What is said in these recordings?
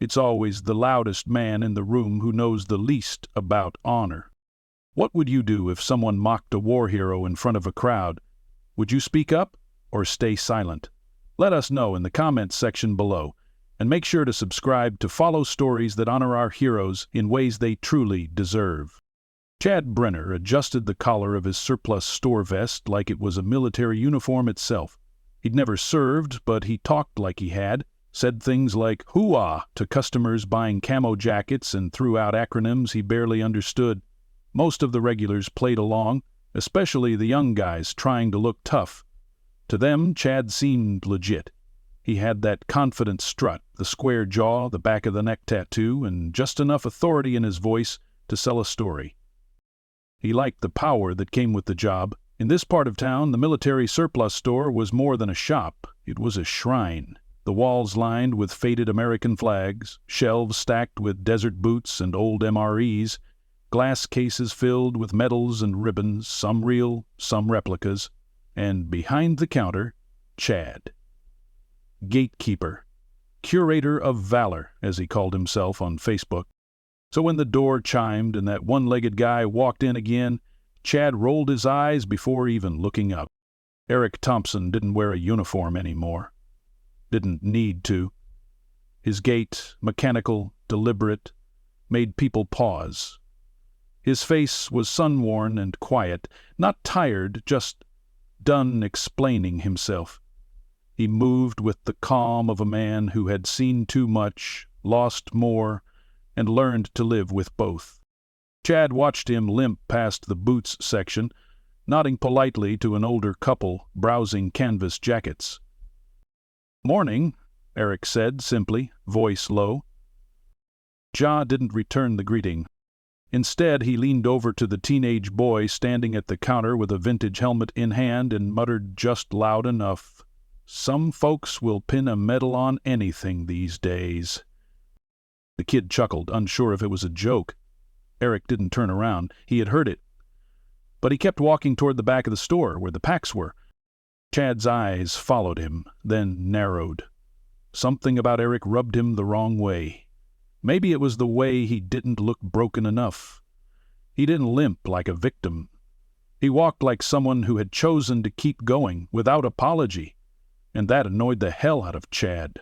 It's always the loudest man in the room who knows the least about honor. What would you do if someone mocked a war hero in front of a crowd? Would you speak up or stay silent? Let us know in the comments section below, and make sure to subscribe to follow stories that honor our heroes in ways they truly deserve. Chad Brenner adjusted the collar of his surplus store vest like it was a military uniform itself. He'd never served, but he talked like he had, said things like "hoo-ah" to customers buying camo jackets, and threw out acronyms he barely understood. Most of the regulars played along, especially the young guys trying to look tough. To them, Chad seemed legit. He had that confident strut, the square jaw, the back of the neck tattoo, and just enough authority in his voice to sell a story. He liked the power that came with the job. In this part of town, the military surplus store was more than a shop. It was a shrine. The walls lined with faded American flags, shelves stacked with desert boots and old MREs, glass cases filled with medals and ribbons, some real, some replicas, and behind the counter, Chad. Gatekeeper, curator of valor, as he called himself on Facebook. So when the door chimed and that one-legged guy walked in again, Chad rolled his eyes before even looking up. Eric Thompson didn't wear a uniform anymore. Didn't need to. His gait, mechanical, deliberate, made people pause. His face was sun-worn and quiet, not tired, just done explaining himself. He moved with the calm of a man who had seen too much, lost more, and learned to live with both. Chad watched him limp past the boots section, nodding politely to an older couple browsing canvas jackets. "Morning," Eric said simply, voice low. Ja didn't return the greeting. Instead, he leaned over to the teenage boy standing at the counter with a vintage helmet in hand and muttered just loud enough, "Some folks will pin a medal on anything these days." The kid chuckled, unsure if it was a joke. Eric didn't turn around. He had heard it. But he kept walking toward the back of the store, where the packs were. Chad's eyes followed him, then narrowed. Something about Eric rubbed him the wrong way. Maybe it was the way he didn't look broken enough. He didn't limp like a victim. He walked like someone who had chosen to keep going, without apology. And that annoyed the hell out of Chad.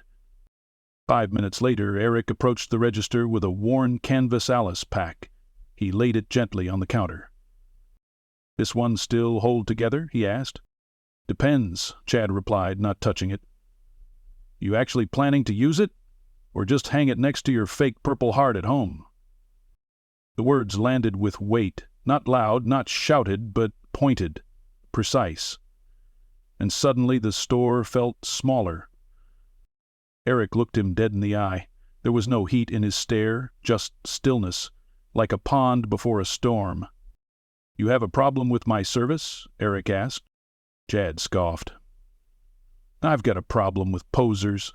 5 minutes later, Eric approached the register with a worn canvas Alice pack. He laid it gently on the counter. "This one still hold together?" he asked. "Depends," Chad replied, not touching it. "You actually planning to use it? Or just hang it next to your fake Purple Heart at home?" The words landed with weight, not loud, not shouted, but pointed, precise. And suddenly the store felt smaller. Eric looked him dead in the eye. There was no heat in his stare, just stillness, like a pond before a storm. "You have a problem with my service?" Eric asked. Chad scoffed. "I've got a problem with posers,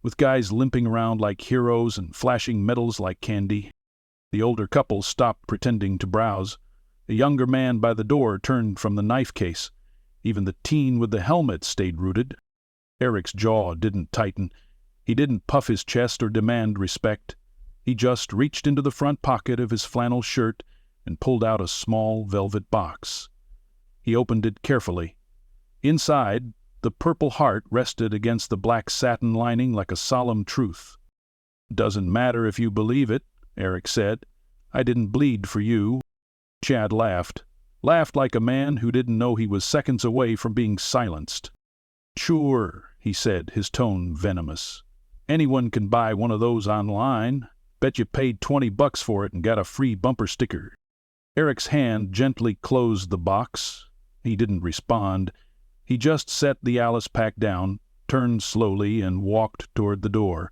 with guys limping around like heroes and flashing medals like candy." The older couple stopped pretending to browse. A younger man by the door turned from the knife case. Even the teen with the helmet stayed rooted. Eric's jaw didn't tighten. He didn't puff his chest or demand respect. He just reached into the front pocket of his flannel shirt and pulled out a small velvet box. He opened it carefully. Inside, the Purple Heart rested against the black satin lining like a solemn truth. "Doesn't matter if you believe it," Eric said. "I didn't bleed for you." Chad laughed like a man who didn't know he was seconds away from being silenced. "Sure," he said, his tone venomous. "Anyone can buy one of those online. Bet you paid $20 for it and got a free bumper sticker." Eric's hand gently closed the box. He didn't respond. He just set the Alice pack down, turned slowly, and walked toward the door.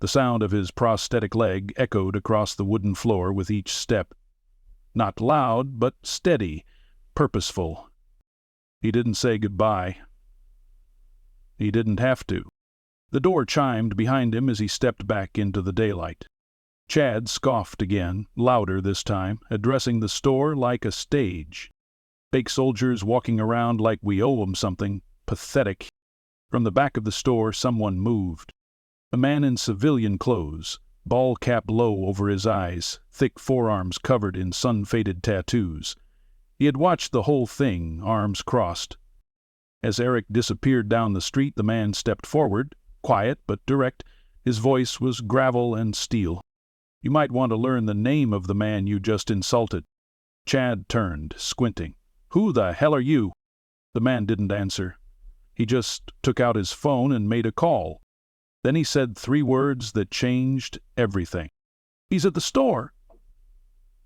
The sound of his prosthetic leg echoed across the wooden floor with each step. Not loud, but steady, purposeful. He didn't say goodbye. He didn't have to. The door chimed behind him as he stepped back into the daylight. Chad scoffed again, louder this time, addressing the store like a stage. Fake soldiers walking around like we owe 'em something. Pathetic. From the back of the store, someone moved. A man in civilian clothes, ball cap low over his eyes, thick forearms covered in sun-faded tattoos. He had watched the whole thing, arms crossed. As Eric disappeared down the street, the man stepped forward, quiet but direct. His voice was gravel and steel. "You might want to learn the name of the man you just insulted." Chad turned, squinting. "Who the hell are you?" The man didn't answer. He just took out his phone and made a call. Then he said 3 words that changed everything. "He's at the store."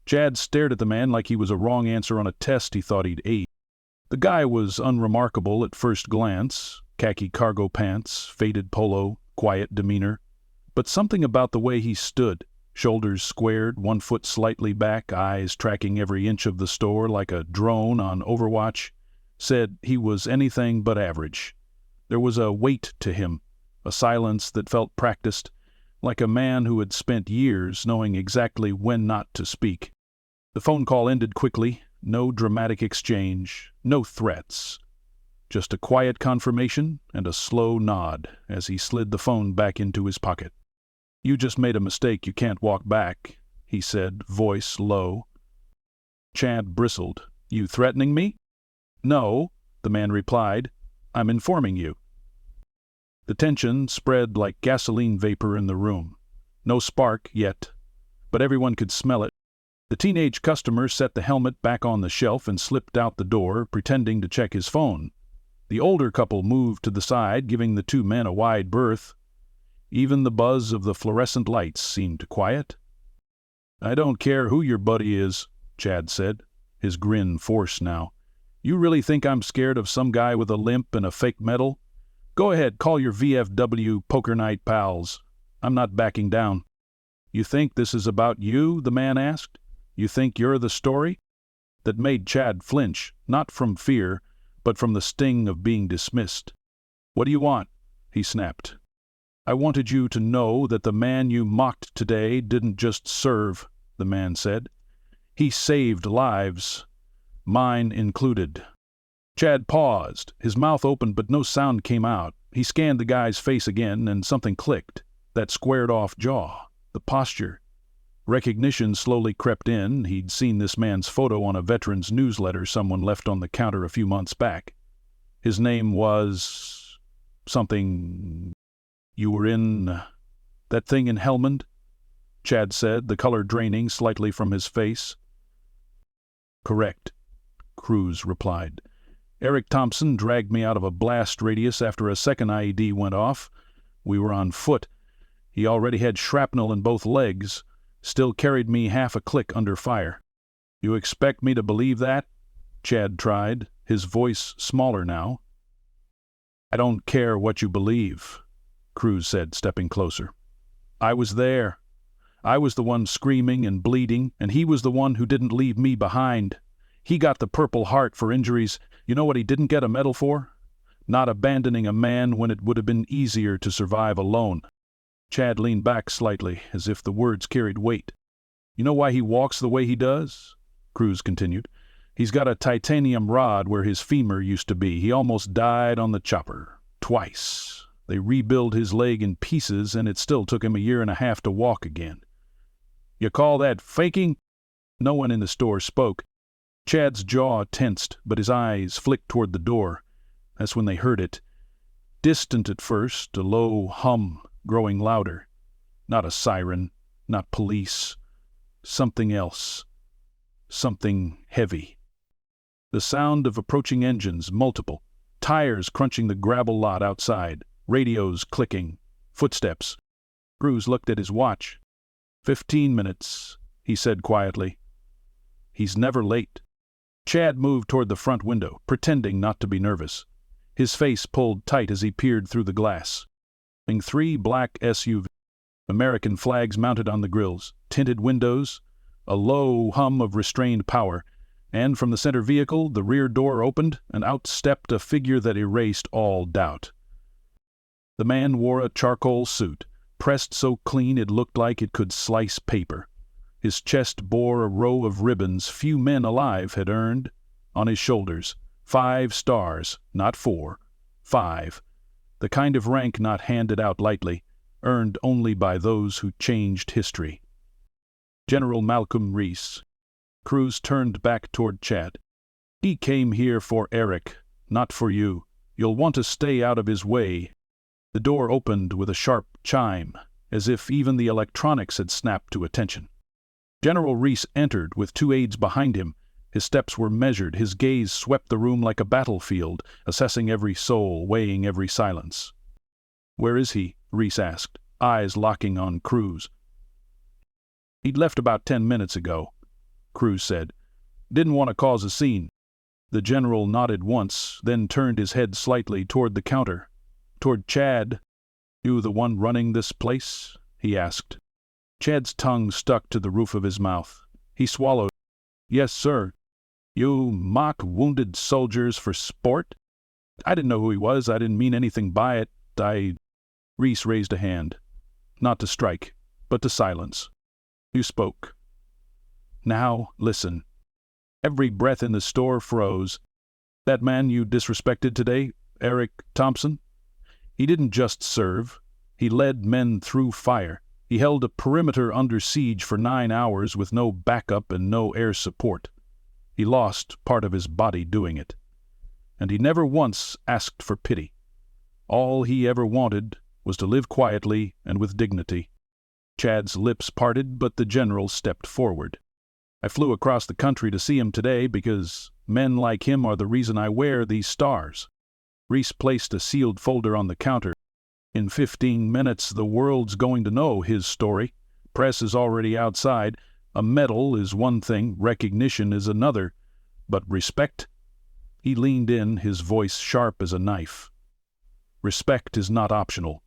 Chad stared at the man like he was a wrong answer on a test he thought he'd aced. The guy was unremarkable at first glance, khaki cargo pants, faded polo, quiet demeanor. But something about the way he stood, shoulders squared, 1 foot slightly back, eyes tracking every inch of the store like a drone on Overwatch, said he was anything but average. There was a weight to him, a silence that felt practiced, like a man who had spent years knowing exactly when not to speak. The phone call ended quickly, no dramatic exchange, no threats. Just a quiet confirmation and a slow nod as he slid the phone back into his pocket. "You just made a mistake you can't walk back," he said, voice low. Chad bristled. "You threatening me?" "No," the man replied. "I'm informing you." The tension spread like gasoline vapor in the room. No spark yet, but everyone could smell it. The teenage customer set the helmet back on the shelf and slipped out the door, pretending to check his phone. The older couple moved to the side, giving the 2 men a wide berth. Even the buzz of the fluorescent lights seemed quiet. "I don't care who your buddy is," Chad said, his grin forced now. "You really think I'm scared of some guy with a limp and a fake medal? Go ahead, call your VFW poker night pals. I'm not backing down." "You think this is about you?" the man asked. "You think you're the story?" That made Chad flinch, not from fear, but from the sting of being dismissed. "What do you want?" he snapped. "I wanted you to know that the man you mocked today didn't just serve," the man said. "He saved lives, mine included." Chad paused, his mouth opened but no sound came out. He scanned the guy's face again and something clicked. That squared-off jaw, the posture. Recognition slowly crept in. He'd seen this man's photo on a veteran's newsletter someone left on the counter a few months back. His name was... something... "You were in... that thing in Helmand?" Chad said, the color draining slightly from his face. "Correct," Cruz replied. "Eric Thompson dragged me out of a blast radius after a second IED went off. We were on foot. He already had shrapnel in both legs, still carried me half a click under fire." "You expect me to believe that?" Chad tried, his voice smaller now. "I don't care what you believe," Cruz said, stepping closer. "I was there. I was the one screaming and bleeding, and he was the one who didn't leave me behind. He got the Purple Heart for injuries. You know what he didn't get a medal for? Not abandoning a man when it would have been easier to survive alone." Chad leaned back slightly, as if the words carried weight. "You know why he walks the way he does?" Cruz continued. "He's got a titanium rod where his femur used to be. He almost died on the chopper. Twice. They rebuilt his leg in pieces, and it still took him 1.5 years to walk again." "You call that faking?" No one in the store spoke. Chad's jaw tensed, but his eyes flicked toward the door. That's when they heard it. Distant at first, a low hum, growing louder. Not a siren, not police. Something else. Something heavy. The sound of approaching engines, multiple. Tires crunching the gravel lot outside. Radios clicking. Footsteps. Cruz looked at his watch. 15 minutes, he said quietly. He's never late. Chad moved toward the front window, pretending not to be nervous. His face pulled tight as he peered through the glass. 3 black SUVs, American flags mounted on the grills, tinted windows, a low hum of restrained power, and from the center vehicle, the rear door opened, and out stepped a figure that erased all doubt. The man wore a charcoal suit, pressed so clean it looked like it could slice paper. His chest bore a row of ribbons few men alive had earned. On his shoulders, 5 stars, not 4, 5. The kind of rank not handed out lightly, earned only by those who changed history. General Malcolm Reese. Cruz turned back toward Chad. He came here for Eric, not for you. You'll want to stay out of his way. The door opened with a sharp chime, as if even the electronics had snapped to attention. General Reese entered with 2 aides behind him. His steps were measured, his gaze swept the room like a battlefield, assessing every soul, weighing every silence. "Where is he?" Reese asked, eyes locking on Cruz. "He'd left about 10 minutes ago," Cruz said. "Didn't want to cause a scene." The general nodded once, then turned his head slightly toward the counter. Toward Chad. "You the one running this place?" he asked. Chad's tongue stuck to the roof of his mouth. He swallowed. "Yes, sir." "You mock wounded soldiers for sport?" "I didn't know who he was. I didn't mean anything by it. Reese raised a hand. Not to strike, but to silence. "You spoke. Now, listen." Every breath in the store froze. "That man you disrespected today, Eric Thompson? He didn't just serve. He led men through fire. He held a perimeter under siege for 9 hours with no backup and no air support. He lost part of his body doing it. And he never once asked for pity. All he ever wanted was to live quietly and with dignity." Chad's lips parted, but the general stepped forward. "I flew across the country to see him today because men like him are the reason I wear these stars." Reese placed a sealed folder on the counter. "In 15 minutes, the world's going to know his story. Press is already outside. A medal is one thing, recognition is another. But respect?" He leaned in, his voice sharp as a knife. "Respect is not optional."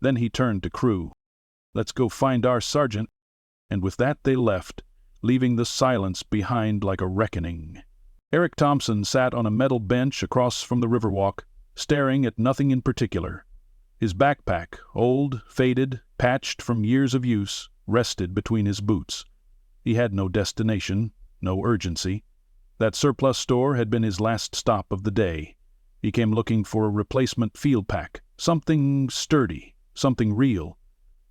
Then he turned to Crew. "Let's go find our sergeant." And with that they left, leaving the silence behind like a reckoning. Eric Thompson sat on a metal bench across from the Riverwalk, staring at nothing in particular. His backpack, old, faded, patched from years of use, rested between his boots. He had no destination, no urgency. That surplus store had been his last stop of the day. He came looking for a replacement field pack, something sturdy, something real.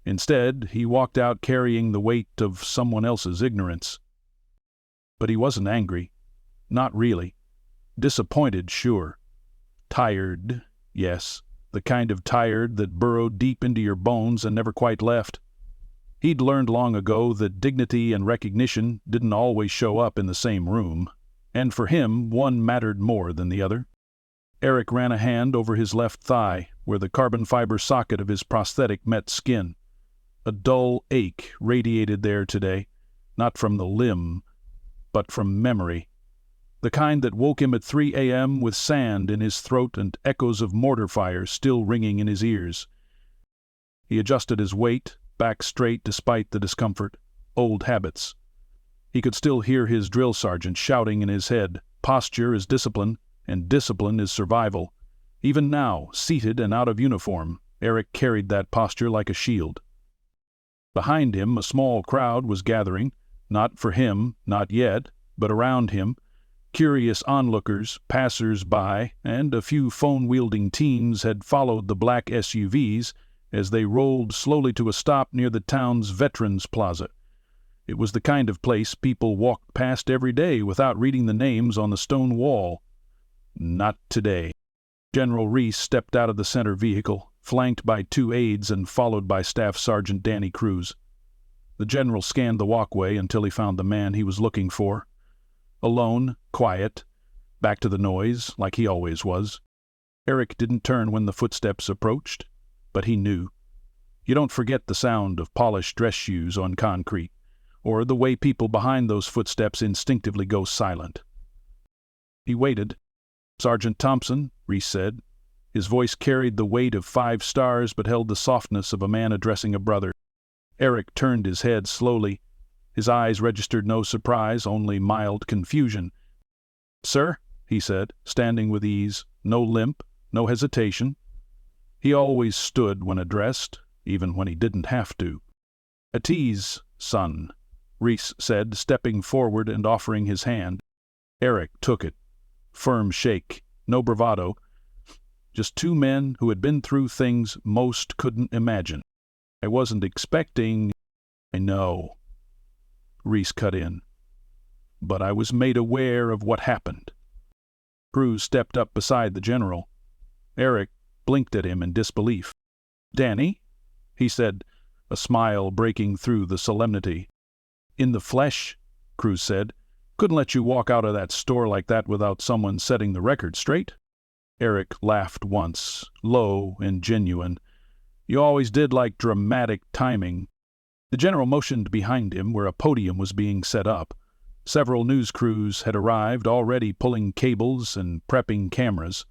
Instead, he walked out carrying the weight of someone else's ignorance. But he wasn't angry. Not really. Disappointed, sure. Tired, yes. The kind of tired that burrowed deep into your bones and never quite left. He'd learned long ago that dignity and recognition didn't always show up in the same room, and for him one mattered more than the other. Eric ran a hand over his left thigh, where the carbon fiber socket of his prosthetic met skin. A dull ache radiated there today, not from the limb, but from memory. The kind that woke him at 3 a.m. with sand in his throat and echoes of mortar fire still ringing in his ears. He adjusted his weight, back straight despite the discomfort. Old habits. He could still hear his drill sergeant shouting in his head, "Posture is discipline, and discipline is survival." Even now, seated and out of uniform, Eric carried that posture like a shield. Behind him, a small crowd was gathering, not for him, not yet, but around him. Curious onlookers, passers-by, and a few phone-wielding teens had followed the black SUVs as they rolled slowly to a stop near the town's Veterans Plaza. It was the kind of place people walked past every day without reading the names on the stone wall. Not today. General Reese stepped out of the center vehicle, flanked by 2 aides and followed by Staff Sergeant Danny Cruz. The general scanned the walkway until he found the man he was looking for. Alone, quiet, back to the noise, like he always was. Eric didn't turn when the footsteps approached, but he knew. You don't forget the sound of polished dress shoes on concrete, or the way people behind those footsteps instinctively go silent. He waited. "Sergeant Thompson," Reese said. His voice carried the weight of 5 stars but held the softness of a man addressing a brother. Eric turned his head slowly. His eyes registered no surprise, only mild confusion. "Sir," he said, standing with ease, no limp, no hesitation. He always stood when addressed, even when he didn't have to. "At ease, son," Reese said, stepping forward and offering his hand. Eric took it. Firm shake, no bravado. Just two men who had been through things most couldn't imagine. I wasn't expecting... I know, Reese cut in. But I was made aware of what happened. Cruz stepped up beside the general. Eric blinked at him in disbelief. "Danny?" he said, a smile breaking through the solemnity. "In the flesh," Cruz said. "Couldn't let you walk out of that store like that without someone setting the record straight." Eric laughed once, low and genuine. "You always did like dramatic timing." The general motioned behind him where a podium was being set up. Several news crews had arrived, already pulling cables and prepping cameras.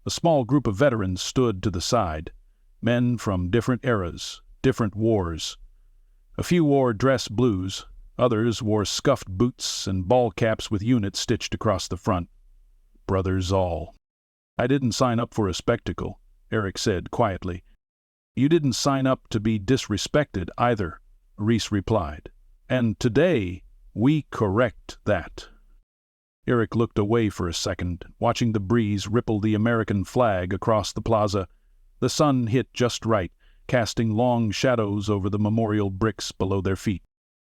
A small group of veterans stood to the side, men from different eras, different wars. A few wore dress blues, others wore scuffed boots and ball caps with units stitched across the front. Brothers all. "I didn't sign up for a spectacle," Eric said quietly. "You didn't sign up to be disrespected either," Reese replied. "And today, we correct that." Eric looked away for a second, watching the breeze ripple the American flag across the plaza. The sun hit just right, casting long shadows over the memorial bricks below their feet.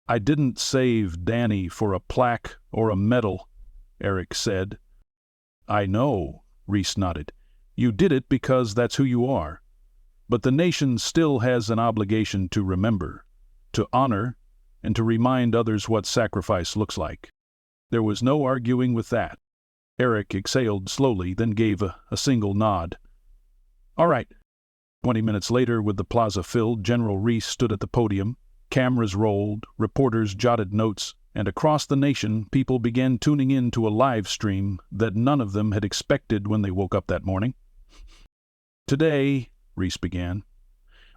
"I didn't save Danny for a plaque or a medal," Eric said. "I know," Reese nodded. "You did it because that's who you are. But the nation still has an obligation to remember, to honor, and to remind others what sacrifice looks like." There was no arguing with that. Eric exhaled slowly, then gave a single nod. "All right." 20 minutes later, with the plaza filled, General Reese stood at the podium. Cameras rolled, reporters jotted notes, and across the nation people began tuning in to a live stream that none of them had expected when they woke up that morning. "Today," Reese began,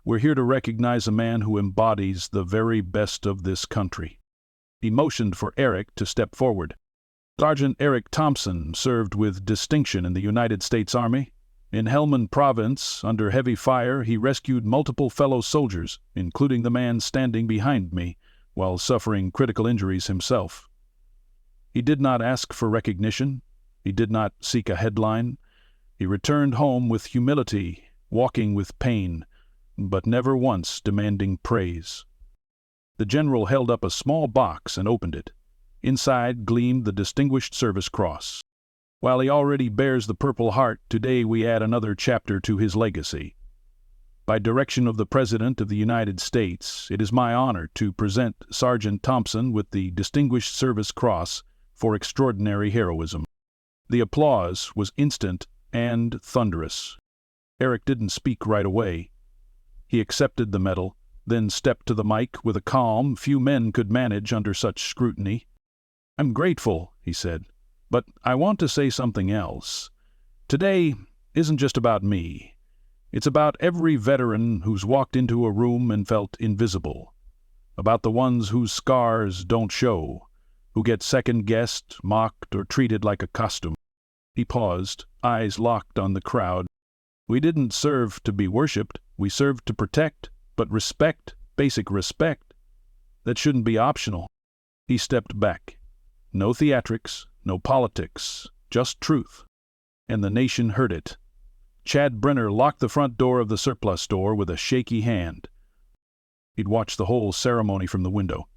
"we're here to recognize a man who embodies the very best of this country." He motioned for Eric to step forward. Sergeant Eric Thompson served with distinction in the United States Army. In Helmand Province, under heavy fire, he rescued multiple fellow soldiers, including the man standing behind me, while suffering critical injuries himself. He did not ask for recognition. He did not seek a headline. He returned home with humility, walking with pain, but never once demanding praise. The general held up a small box and opened it. Inside gleamed the Distinguished Service Cross. "While he already bears the Purple Heart, today we add another chapter to his legacy. By direction of the President of the United States, it is my honor to present Sergeant Thompson with the Distinguished Service Cross for extraordinary heroism." The applause was instant and thunderous. Eric didn't speak right away. He accepted the medal, then stepped to the mic with a calm few men could manage under such scrutiny. "I'm grateful," he said, "but I want to say something else. Today isn't just about me. It's about every veteran who's walked into a room and felt invisible. About the ones whose scars don't show, who get second-guessed, mocked, or treated like a costume." He paused, eyes locked on the crowd. "We didn't serve to be worshipped. We served to protect. But respect, basic respect, that shouldn't be optional." He stepped back. No theatrics, no politics, just truth. And the nation heard it. Chad Brenner locked the front door of the surplus store with a shaky hand. He'd watched the whole ceremony from the window.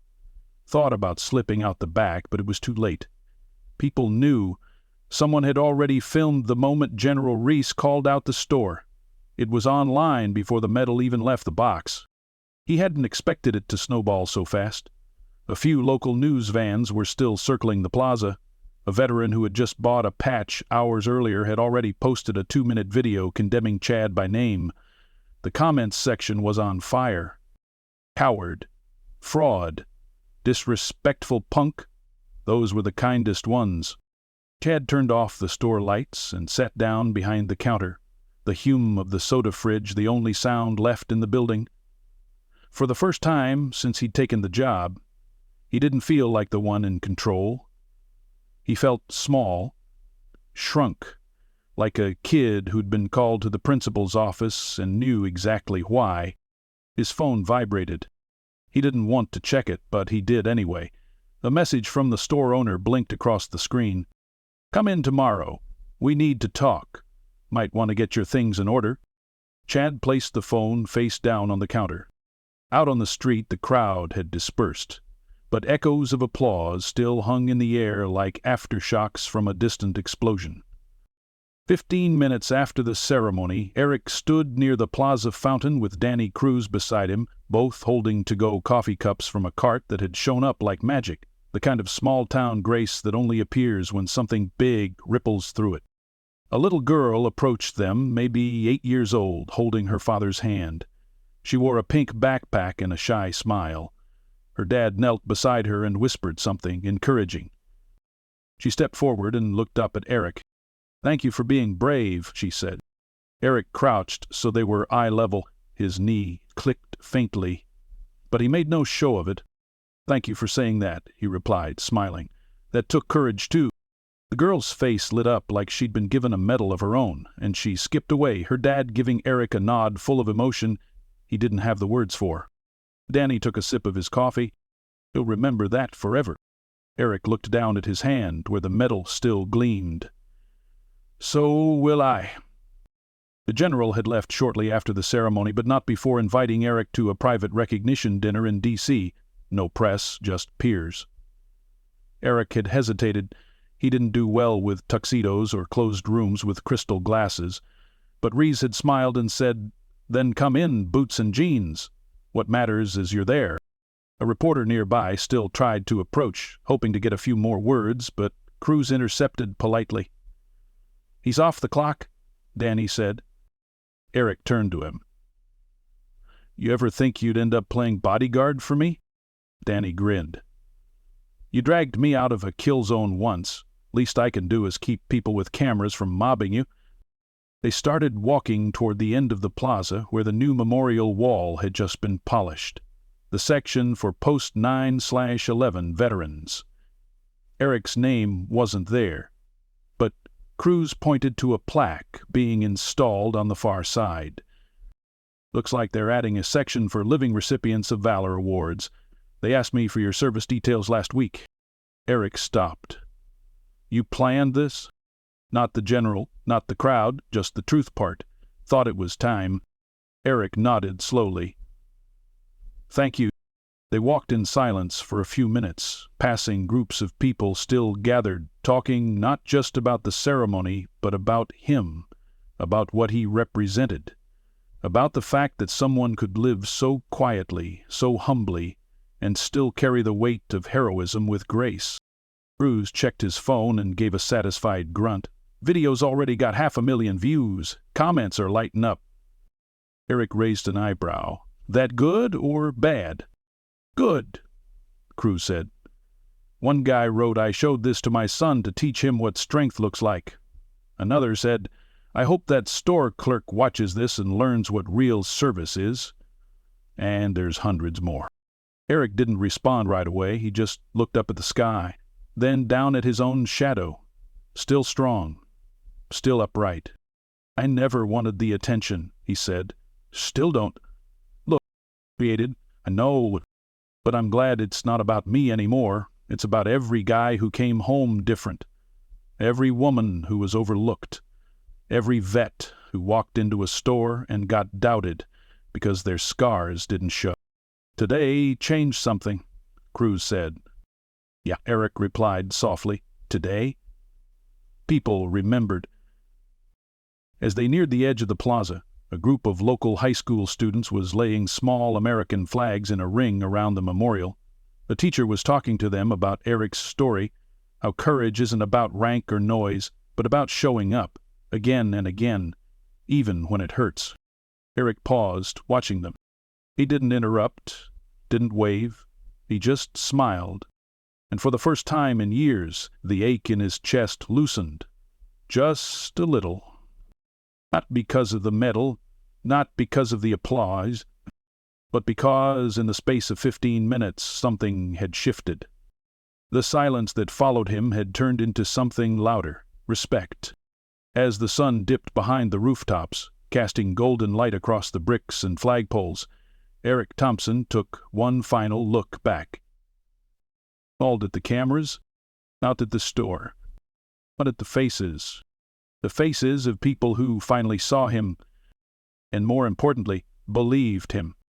Thought about slipping out the back, but it was too late. People knew. Someone had already filmed the moment General Reese called out the store. It was online before the medal even left the box. He hadn't expected it to snowball so fast. A few local news vans were still circling the plaza. A veteran who had just bought a patch hours earlier had already posted a 2-minute video condemning Chad by name. The comments section was on fire. Coward, fraud, disrespectful punk, those were the kindest ones. Chad turned off the store lights and sat down behind the counter. The hum of the soda fridge the only sound left in the building. For the first time since he'd taken the job, he didn't feel like the one in control. He felt small, shrunk, like a kid who'd been called to the principal's office and knew exactly why. His phone vibrated. He didn't want to check it, but he did anyway. A message from the store owner blinked across the screen. "Come in tomorrow. We need to talk." Might want to get your things in order." Chad placed the phone face down on the counter. Out on the street the crowd had dispersed, but echoes of applause still hung in the air like aftershocks from a distant explosion. 15 minutes after the ceremony, Eric stood near the plaza fountain with Danny Cruz beside him, both holding to-go coffee cups from a cart that had shown up like magic, the kind of small-town grace that only appears when something big ripples through it. A little girl approached them, maybe 8 years old, holding her father's hand. She wore a pink backpack and a shy smile. Her dad knelt beside her and whispered something encouraging. She stepped forward and looked up at Eric. "Thank you for being brave," she said. Eric crouched so they were eye level. His knee clicked faintly, but he made no show of it. "Thank you for saying that," he replied, smiling. "That took courage, too." The girl's face lit up like she'd been given a medal of her own, and she skipped away, her dad giving Eric a nod full of emotion he didn't have the words for. Danny took a sip of his coffee. "He'll remember that forever." Eric looked down at his hand, where the medal still gleamed. "So will I." The general had left shortly after the ceremony, but not before inviting Eric to a private recognition dinner in D.C. No press, just peers. Eric had hesitated. He didn't do well with tuxedos or closed rooms with crystal glasses. But Rees had smiled and said, "Then come in, boots and jeans. What matters is you're there." A reporter nearby still tried to approach, hoping to get a few more words, but Cruz intercepted politely. "He's off the clock," Danny said. Eric turned to him. "You ever think you'd end up playing bodyguard for me?" Danny grinned. "You dragged me out of a kill zone once. Least I can do is keep people with cameras from mobbing you." They started walking toward the end of the plaza where the new memorial wall had just been polished, the section for Post 9/11 veterans. Eric's name wasn't there, but Cruz pointed to a plaque being installed on the far side. "Looks like they're adding a section for living recipients of Valor Awards. They asked me for your service details last week." Eric stopped. "You planned this?" "Not the general, not the crowd, just the truth part. Thought it was time." Eric nodded slowly. "Thank you." They walked in silence for a few minutes, passing groups of people still gathered, talking not just about the ceremony, but about him, about what he represented, about the fact that someone could live so quietly, so humbly, and still carry the weight of heroism with grace. Cruz checked his phone and gave a satisfied grunt. "Video's already got 500,000 views. Comments are lighting up." Eric raised an eyebrow. "That good or bad?" "Good," Cruz said. "One guy wrote, 'I showed this to my son to teach him what strength looks like.' Another said, 'I hope that store clerk watches this and learns what real service is.' And there's hundreds more." Eric didn't respond right away. He just looked up at the sky, then down at his own shadow. Still strong, still upright. "I never wanted the attention," he said. "Still don't. Look, created, I know, but I'm glad it's not about me anymore. It's about every guy who came home different, every woman who was overlooked, every vet who walked into a store and got doubted because their scars didn't show." "Today changed something," Cruz said. "Yeah," Eric replied softly. "Today?" People remembered. As they neared the edge of the plaza, a group of local high school students was laying small American flags in a ring around the memorial. The teacher was talking to them about Eric's story, how courage isn't about rank or noise, but about showing up, again and again, even when it hurts. Eric paused, watching them. He didn't interrupt, didn't wave. He just smiled. And for the first time in years, the ache in his chest loosened. Just a little. Not because of the medal, not because of the applause, but because in the space of 15 minutes something had shifted. The silence that followed him had turned into something louder, respect. As the sun dipped behind the rooftops, casting golden light across the bricks and flagpoles, Eric Thompson took one final look back. Not at the cameras, not at the store, but at the faces, The faces of people who finally saw him, and more importantly, believed him.